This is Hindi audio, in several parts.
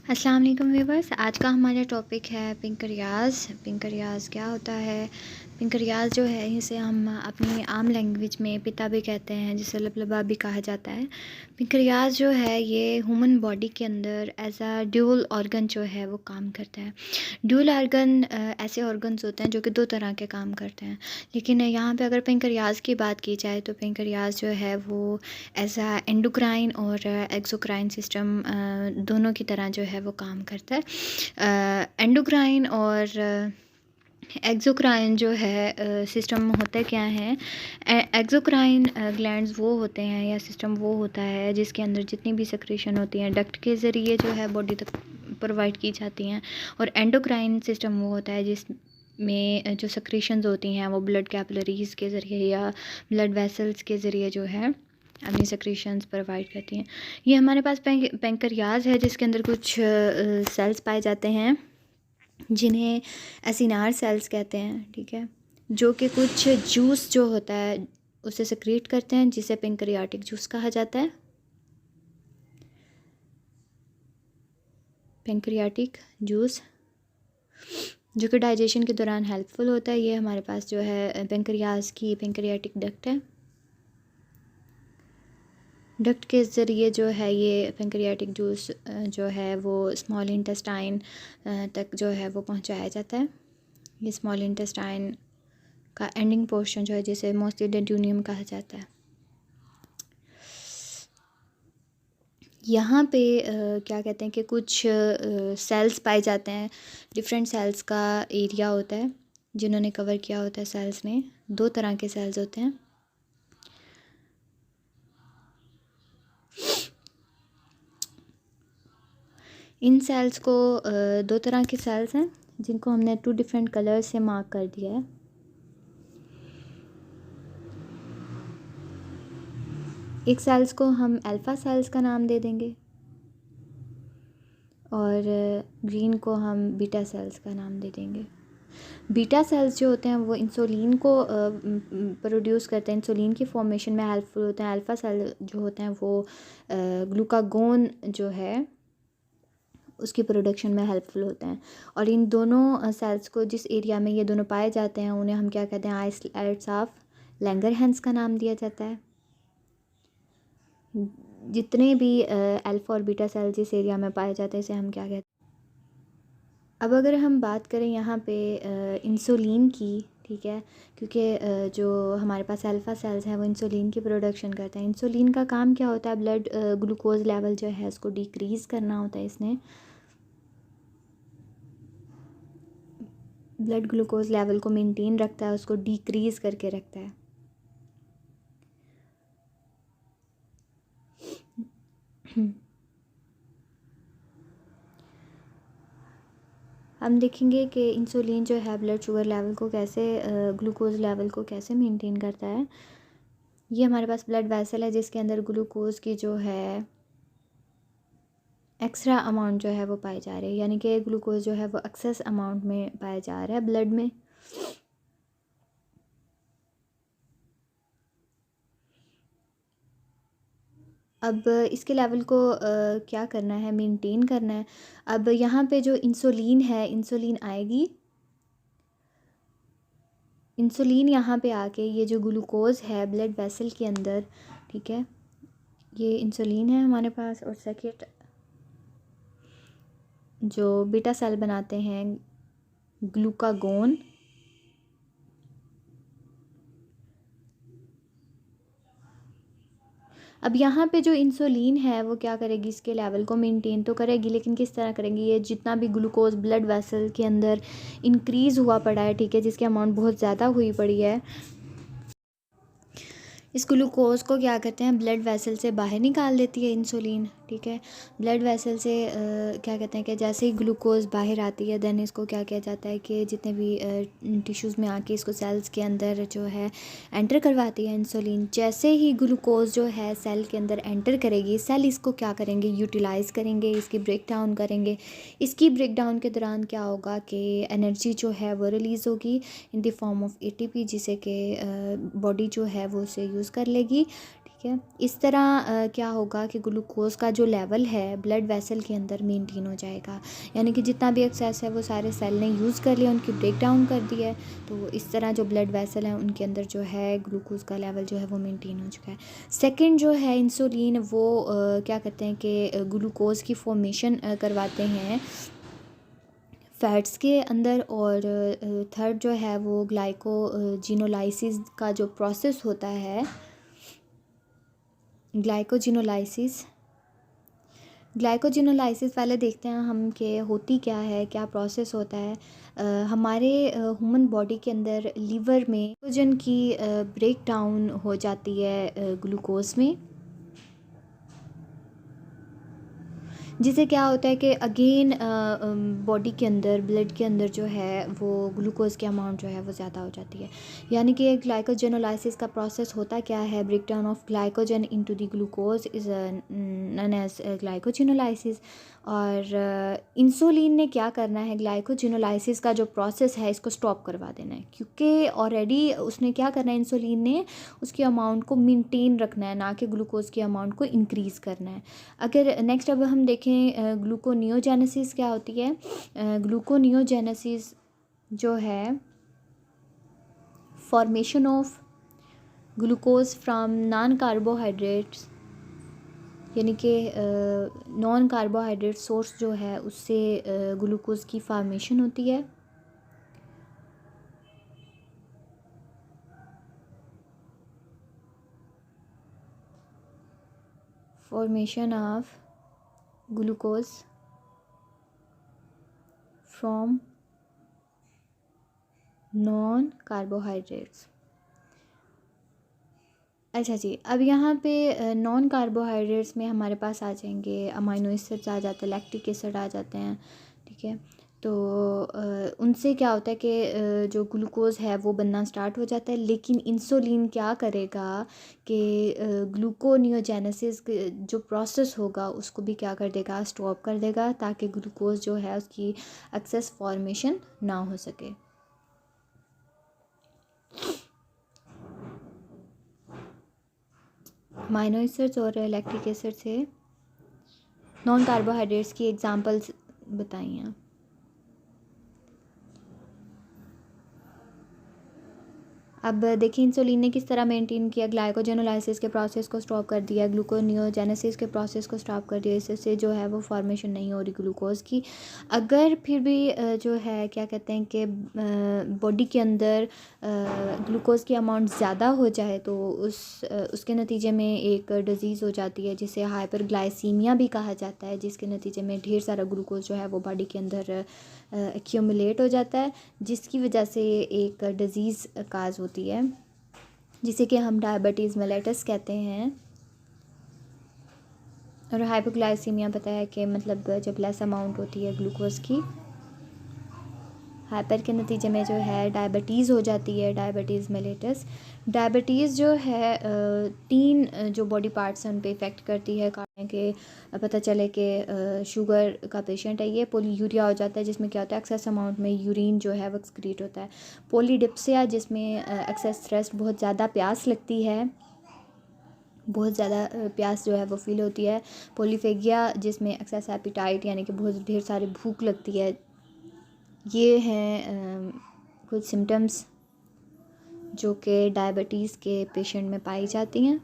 अस्सलाम वालेकुम व्यूवर्स। आज का हमारा टॉपिक है पिंकरियाज। पिंकरियाज क्या होता है? पिंकरियाज जो है इसे हम अपनी आम लैंग्वेज में पिता भी कहते हैं, जिसे लबलबा भी कहा जाता है। पिंकरियाज जो है ये ह्यूमन बॉडी के अंदर एज अ ड्यूल ऑर्गन जो है वो काम करता है। ड्यूल ऑर्गन ऐसे ऑर्गन्स होते हैं जो कि दो तरह के काम करते हैं, लेकिन यहाँ पे अगर पिंकरियाज की बात की जाए तो पिंकरियाज जो है वो एज अ एंडोक्राइन और एक्सोक्राइन सिस्टम दोनों की तरह जो है वो काम करता है। एंडोक्राइन और एक्सोक्राइन जो है सिस्टम होता क्या है? एक्सोक्राइन ग्लैंड्स वो होते हैं या सिस्टम वो होता है जिसके अंदर जितनी भी सेक्रेशन होती हैं डक्ट के ज़रिए जो है बॉडी तक प्रोवाइड की जाती हैं, और एंडोक्राइन सिस्टम वो होता है जिसमें जो सेक्रेशंस होती हैं वो ब्लड कैपिलरीज़ के ज़रिए या ब्लड वेसल्स के ज़रिए जो है अपनी सेक्रेशंस प्रोवाइड करती हैं। ये हमारे पास पेंक्रियाज है जिसके अंदर कुछ सेल्स पाए जाते हैं जिन्हें एसिनार सेल्स कहते हैं, ठीक है, जो कि कुछ जूस जो होता है उसे सेक्रेट करते हैं, जिसे पेंक्रियाटिक जूस कहा जाता है। पेंक्रियाटिक जूस जो कि डाइजेशन के दौरान हेल्पफुल होता है। ये हमारे पास जो है पेंक्रियाज की पेंक्रियाटिक डक्ट है। डक्ट के ज़रिए जो है ये पेंक्रियाटिक जूस जो है वो स्मॉल इंटेस्टाइन तक जो है वो पहुंचाया जाता है। ये स्मॉल इंटेस्टाइन का एंडिंग पोर्शन जो है जिसे मोस्टली डेड्यूनियम कहा जाता है। यहाँ पे क्या कहते हैं कि कुछ सेल्स पाए जाते हैं। डिफरेंट सेल्स का एरिया होता है जिन्होंने कवर किया होता है। सेल्स में दो तरह के सेल्स होते हैं। इन सेल्स को दो तरह के सेल्स हैं जिनको हमने टू डिफरेंट कलर्स से मार्क कर दिया है। एक सेल्स को हम अल्फ़ा सेल्स का नाम दे देंगे और ग्रीन को हम बीटा सेल्स का नाम दे देंगे। बीटा सेल्स जो होते हैं वो इंसुलिन को प्रोड्यूस करते हैं, इंसुलिन की फॉर्मेशन में हेल्पफुल होते हैं। अल्फ़ा सेल जो होते हैं वो ग्लूकागोन जो है उसकी प्रोडक्शन में हेल्पफुल होते हैं। और इन दोनों सेल्स को जिस एरिया में ये दोनों पाए जाते हैं उन्हें हम क्या कहते हैं? आइसलेट्स ऑफ लैंगरहैंस का नाम दिया जाता है। जितने भी अल्फ़ा और बीटा सेल जिस एरिया में पाए जाते हैं इसे हम क्या कहते हैं? अब अगर हम बात करें यहाँ पे इंसुलिन की, ठीक है, क्योंकि जो हमारे पास अल्फ़ा सेल्स हैं वो इंसुलिन की प्रोडक्शन करते हैं। इंसुलिन का काम क्या होता है? ब्लड ग्लूकोज लेवल जो है उसको डिक्रीज़ करना होता है। इसने ब्लड ग्लूकोज लेवल को मेंटेन रखता है, उसको डिक्रीज़ करके रखता है। हम देखेंगे कि इंसुलिन जो है ब्लड शुगर लेवल को कैसे ग्लूकोज लेवल को कैसे मेंटेन करता है। ये हमारे पास ब्लड वेसल है जिसके अंदर ग्लूकोज की जो है एक्स्ट्रा अमाउंट जो है वो पाए जा रहे हैं, यानी कि ग्लूकोज जो है वो एक्सेस अमाउंट में पाया जा रहा है ब्लड में। अब इसके लेवल को क्या करना है? मेंटेन करना है। अब यहाँ पे जो इंसुलिन है, इंसुलिन आएगी, इंसुलिन यहाँ पे आके ये जो ग्लूकोज है ब्लड वेसल के अंदर, ठीक है, ये इंसुलिन है हमारे पास। और सेकेंड जो बीटा सेल बनाते हैं ग्लूकागोन, अब यहाँ पे जो इंसुलिन है वो क्या करेगी? इसके लेवल को मेंटेन तो करेगी, लेकिन किस तरह करेंगी? ये जितना भी ग्लूकोज ब्लड वेसल के अंदर इंक्रीज़ हुआ पड़ा है, ठीक है, जिसकी अमाउंट बहुत ज़्यादा हुई पड़ी है, इस ग्लूकोज को क्या करते हैं? ब्लड वेसल से बाहर निकाल देती है इंसुलिन, ठीक है। ब्लड वेसल से क्या कहते हैं कि जैसे ही ग्लूकोज बाहर आती है देन इसको क्या किया जाता है कि जितने भी टिश्यूज़ में आके इसको सेल्स के अंदर जो है एंटर करवाती है इंसुलिन। जैसे ही ग्लूकोज जो है सेल के अंदर एंटर करेगी, सेल इसको क्या करेंगे? यूटिलाइज़ करेंगे, इसकी ब्रेक डाउन करेंगे। इसकी ब्रेक डाउन के दौरान क्या होगा कि एनर्जी जो है वो रिलीज़ होगी in the form of ATP, जिसे कि बॉडी जो है वो उसे यूज़ कर लेगी, ठीक है। इस तरह क्या होगा कि ग्लूकोज़ का जो लेवल है ब्लड वेसल के अंदर मेंटेन हो जाएगा, यानी कि जितना भी एक्सेस है वो सारे सेल ने यूज़ कर लिया, उनकी ब्रेक डाउन कर दिया है। तो इस तरह जो ब्लड वेसल हैं उनके अंदर जो है ग्लूकोज़ का लेवल जो है वो मेंटेन हो चुका है। सेकंड जो है इंसुलिन, वो क्या कहते हैं कि ग्लूकोज़ की फॉर्मेशन करवाते हैं फैट्स के अंदर। और थर्ड जो है वो ग्लाइकोजिनोलाइसिस का जो प्रोसेस होता है, ग्लाइकोजिनोलाइसिस पहले देखते हैं हम कि होती क्या है, क्या प्रोसेस होता है। हमारे ह्यूमन बॉडी के अंदर लीवर में ग्लूकोजन की ब्रेक डाउन हो जाती है ग्लूकोज में, जिससे क्या होता है कि अगेन बॉडी के अंदर ब्लड के अंदर जो है वो ग्लूकोज की अमाउंट जो है वो ज़्यादा हो जाती है। यानी कि ग्लाइकोजेनोलाइसिस का प्रोसेस होता क्या है, break down of glycogen into the glucose is known as glycogenolysis. और इंसुलिन ने क्या करना है, ग्लाइकोजिनोलाइसिस का जो प्रोसेस है इसको स्टॉप करवा देना है, क्योंकि ऑलरेडी उसने क्या करना है, इंसुलिन ने उसकी अमाउंट को मेंटेन रखना है, ना कि ग्लूकोज की अमाउंट को इंक्रीज़ करना है। अगर नेक्स्ट अब हम देखें ग्लूकोनियोजेनेसिस क्या होती है। ग्लूकोनियोजेनेसिस जो है formation of glucose from non carbohydrates, यानी कि नॉन कार्बोहाइड्रेट सोर्स जो है उससे ग्लूकोज की फॉर्मेशन होती है। Formation of glucose from non carbohydrates. अच्छा जी, अब यहाँ पे नॉन कार्बोहाइड्रेट्स में हमारे पास आ जाएंगे अमाइनो एसिड्स आ जाते हैं, लैक्टिक एसिड आ जाते हैं, ठीक है। तो उनसे क्या होता है कि जो ग्लूकोज़ है वो बनना स्टार्ट हो जाता है। लेकिन इंसुलिन क्या करेगा कि ग्लूकोनियोजेनेसिस जो प्रोसेस होगा उसको भी क्या कर देगा, स्टॉप कर देगा, ताकि ग्लूकोज़ जो है उसकी एक्सेस फॉर्मेशन ना हो सके। अमाइनो एसिड्स और लैक्टिक एसिड से नॉन कार्बोहाइड्रेट्स की एग्जांपल्स बताइए आप। अब देखिए इंसुलिन ने किस तरह मेंटेन किया, ग्लाइकोजेनोलाइसिस के प्रोसेस को स्टॉप कर दिया, ग्लूकोनियोजेनेसिस के प्रोसेस को स्टॉप कर दिया, इससे जो है वो फॉर्मेशन नहीं हो रही ग्लूकोज की। अगर फिर भी जो है क्या कहते हैं कि बॉडी के अंदर ग्लूकोज की अमाउंट ज़्यादा हो जाए तो उसके नतीजे में एक डिज़ीज़ हो जाती है जिसे हाइपरग्लाइसीमिया भी कहा जाता है, जिसके नतीजे में ढेर सारा ग्लूकोज जो है वो बॉडी के अंदर एक्यूमुलेट हो जाता है, जिसकी वजह से एक डिज़ीज़ काज होती है जिसे कि हम डायबिटीज़ मेलिटस कहते हैं। और हाइपोग्लाइसीमिया पता है कि मतलब जब लेस अमाउंट होती है ग्लूकोज की, हाइपर के नतीजे में जो है डायबिटीज़ हो जाती है, डायबिटीज़ मेलिटस। डायबिटीज़ जो है 3 जो बॉडी पार्ट्स हैं उन पे इफ़ेक्ट करती है, के पता चले कि शुगर का पेशेंट है ये। पोलीयूरिया हो जाता है जिसमें क्या होता है, एक्सेस अमाउंट में यूरिन जो है वो एक्सक्रीट होता है। पोलीडिप्सिया जिसमें एक्सेस थ्रस्ट, बहुत ज़्यादा प्यास लगती है, बहुत ज़्यादा प्यास जो है वो फील होती है। पोलीफेगिया जिसमें एक्सेस एपिटाइट यानी कि बहुत ढेर सारी भूख लगती है। ये हैं कुछ सिम्टम्स जो कि डायबिटीज़ के पेशेंट में पाई जाती हैं।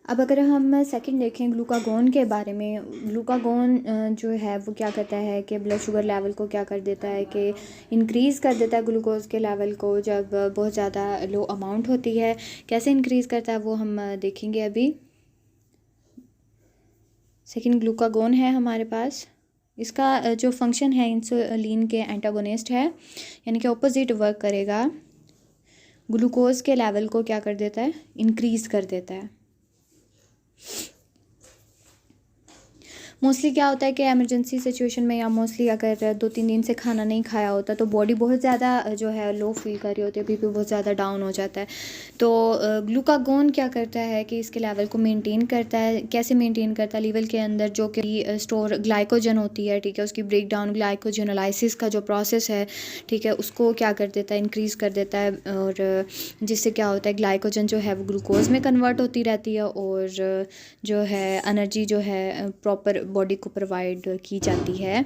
अब अगर हम सेकंड देखें ग्लूकागोन के बारे में, ग्लूकागोन जो है वो क्या करता है कि ब्लड शुगर लेवल को क्या कर देता है कि इंक्रीज़ कर देता है ग्लूकोज के लेवल को जब बहुत ज़्यादा लो अमाउंट होती है। कैसे इंक्रीज़ करता है वो हम देखेंगे अभी। सेकंड ग्लूकागोन है हमारे पास, इसका जो फंक्शन है इंसुलिन के एंटागोनिस्ट है, यानी कि ऑपोजिट वर्क करेगा, ग्लूकोज के लेवल को क्या कर देता है, इंक्रीज़ कर देता है। मोस्टली क्या होता है कि इमरजेंसी सिचुएशन में या मोस्टली अगर 2-3 दिन से खाना नहीं खाया होता तो बॉडी बहुत ज़्यादा जो है लो फील कर रही होती है, बीपी बहुत ज़्यादा डाउन हो जाता है। तो ग्लूकागोन क्या करता है कि इसके लेवल को मेंटेन करता है। कैसे मेंटेन करता है? लीवर के अंदर जो कि स्टोर ग्लाइकोजन होती है, ठीक है, उसकी ब्रेक डाउन ग्लाइकोजनोलाइसिस का जो प्रोसेस है, ठीक है, उसको क्या कर देता है, इंक्रीज़ कर देता है। और जिससे क्या होता है, ग्लाइकोजन जो है वो ग्लूकोज में कन्वर्ट होती रहती है और जो है एनर्जी जो है प्रॉपर बॉडी को प्रोवाइड की जाती है।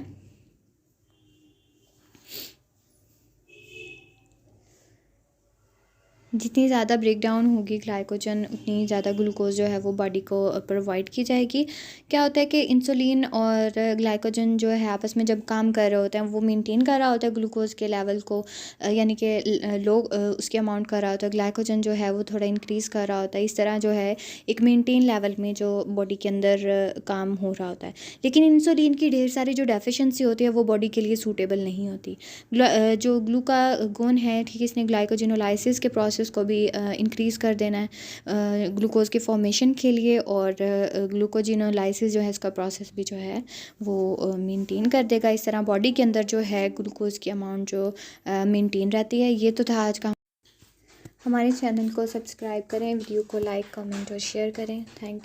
जितनी ज़्यादा ब्रेक डाउन होगी ग्लाइकोजन, उतनी ज़्यादा ग्लूकोज जो है वो बॉडी को प्रोवाइड की जाएगी। क्या होता है कि इंसुलिन और ग्लाइकोजन जो है आपस में जब काम कर रहे होते हैं, वो मेंटेन कर रहा होता है ग्लूकोज के लेवल को, यानी कि लोग उसके अमाउंट कर रहा होता है, ग्लाइकोजन जो है वो थोड़ा इंक्रीज़ कर रहा होता है। इस तरह जो है एक मेंटेन लेवल में जो बॉडी के अंदर काम हो रहा होता है। लेकिन इंसुलिन की ढेर सारी जो डेफिशिएंसी होती है वो बॉडी के लिए सूटेबल नहीं होती। जो ग्लूकागोन है, ठीक है, इसने ग्लाइकोजिनोलाइसिस के प्रोसेस को भी इंक्रीज़ कर देना है ग्लूकोज के फॉर्मेशन के लिए, और ग्लूकोजिनोलाइसिस जो है इसका प्रोसेस भी जो है वो मेंटेन कर देगा। इस तरह बॉडी के अंदर जो है ग्लूकोज की अमाउंट जो मेंटेन रहती है। ये तो था आज का। हमारे चैनल को सब्सक्राइब करें, वीडियो को लाइक, कमेंट और शेयर करें। Thank you.